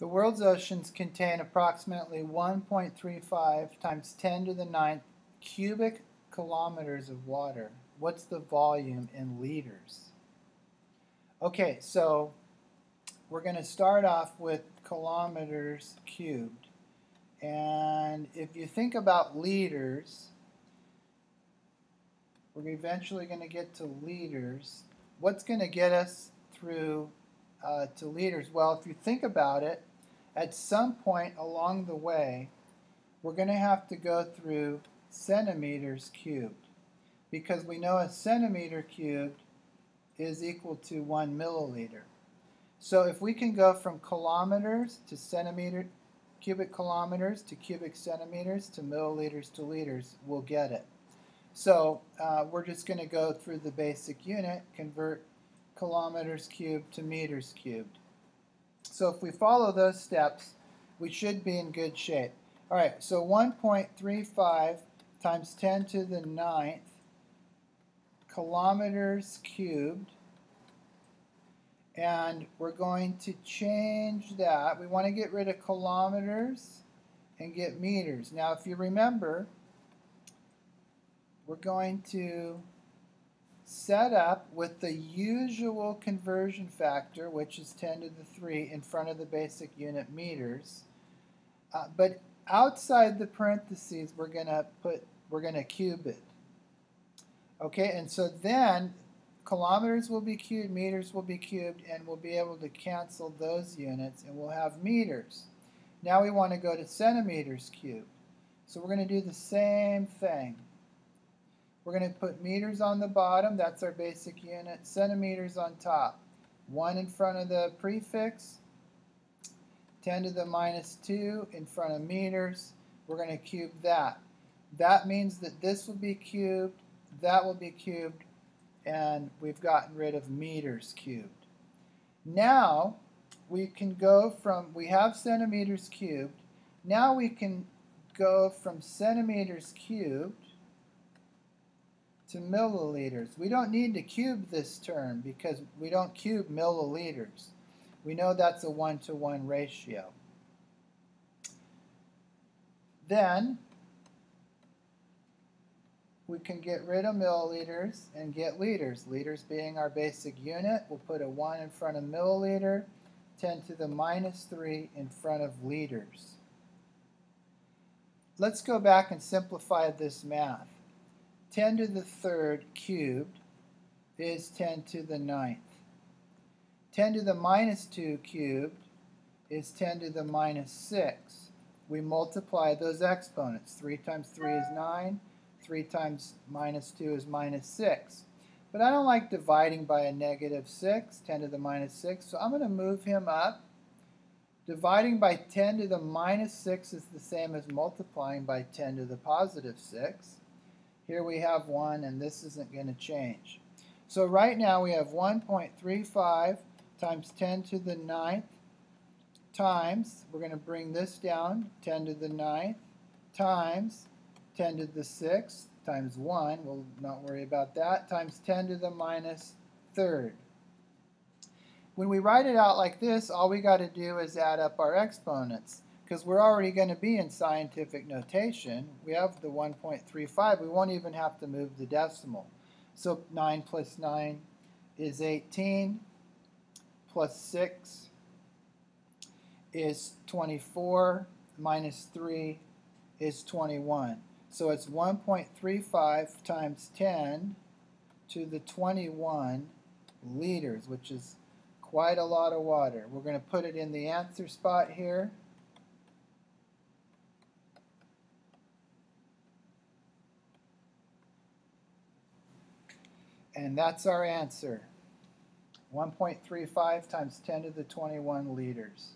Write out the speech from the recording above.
The world's oceans contain approximately 1.35 times 10 to the ninth cubic kilometers of water. What's the volume in liters? Okay, so we're going to start off with kilometers cubed. And if you think about liters, we're eventually going to get to liters. What's going to get us through to liters? Well, if you think about it, at some point along the way, we're going to have to go through centimeters cubed, because we know a centimeter cubed is equal to 1 milliliter. So if we can go from kilometers to centimeter, cubic kilometers to cubic centimeters to milliliters to liters, we'll get it. So we're just going to go through the basic unit, convert kilometers cubed to meters cubed. So if we follow those steps, we should be in good shape. All right, so 1.35 times 10 to the ninth kilometers cubed. And we're going to change that. We want to get rid of kilometers and get meters. Now, if you remember, we're going to set up with the usual conversion factor, which is 10 to the 3 in front of the basic unit meters. But outside the parentheses, we're going to cube it. Okay, and so then kilometers will be cubed, meters will be cubed, and we'll be able to cancel those units, and we'll have meters. Now we want to go to centimeters cubed. So we're going to do the same thing. We're going to put meters on the bottom, that's our basic unit, centimeters on top. 1 in front of the prefix, 10 to the minus 2 in front of meters. We're going to cube that. That means that this will be cubed, that will be cubed, and we've gotten rid of meters cubed. Now we can go from, we have centimeters cubed, now we can go from centimeters cubed to milliliters. We don't need to cube this term because we don't cube milliliters. We know that's a 1-to-1 ratio. Then we can get rid of milliliters and get liters. Liters being our basic unit, we'll put a 1 in front of milliliter, 10 to the minus 3 in front of liters. Let's go back and simplify this math. 10 to the third cubed is 10 to the ninth. 10 to the minus 2 cubed is 10 to the minus 6. We multiply those exponents. 3 times 3 is 9. 3 times minus 2 is minus 6. But I don't like dividing by a negative 6, 10 to the minus 6, so I'm going to move him up. Dividing by 10 to the minus 6 is the same as multiplying by 10 to the positive 6. Here we have 1, and this isn't going to change. So right now we have 1.35 times 10 to the ninth times, we're going to bring this down, 10 to the ninth, times 10 to the 6th, times 1, we'll not worry about that, times 10 to the minus third. When we write it out like this, all we got to do is add up our exponents. Because we're already going to be in scientific notation. We have the 1.35. We won't even have to move the decimal. So 9 plus 9 is 18, plus 6 is 24, minus 3 is 21. So it's 1.35 times 10 to the 21 liters, which is quite a lot of water. We're going to put it in the answer spot here. And that's our answer, 1.35 times 10 to the 21 liters.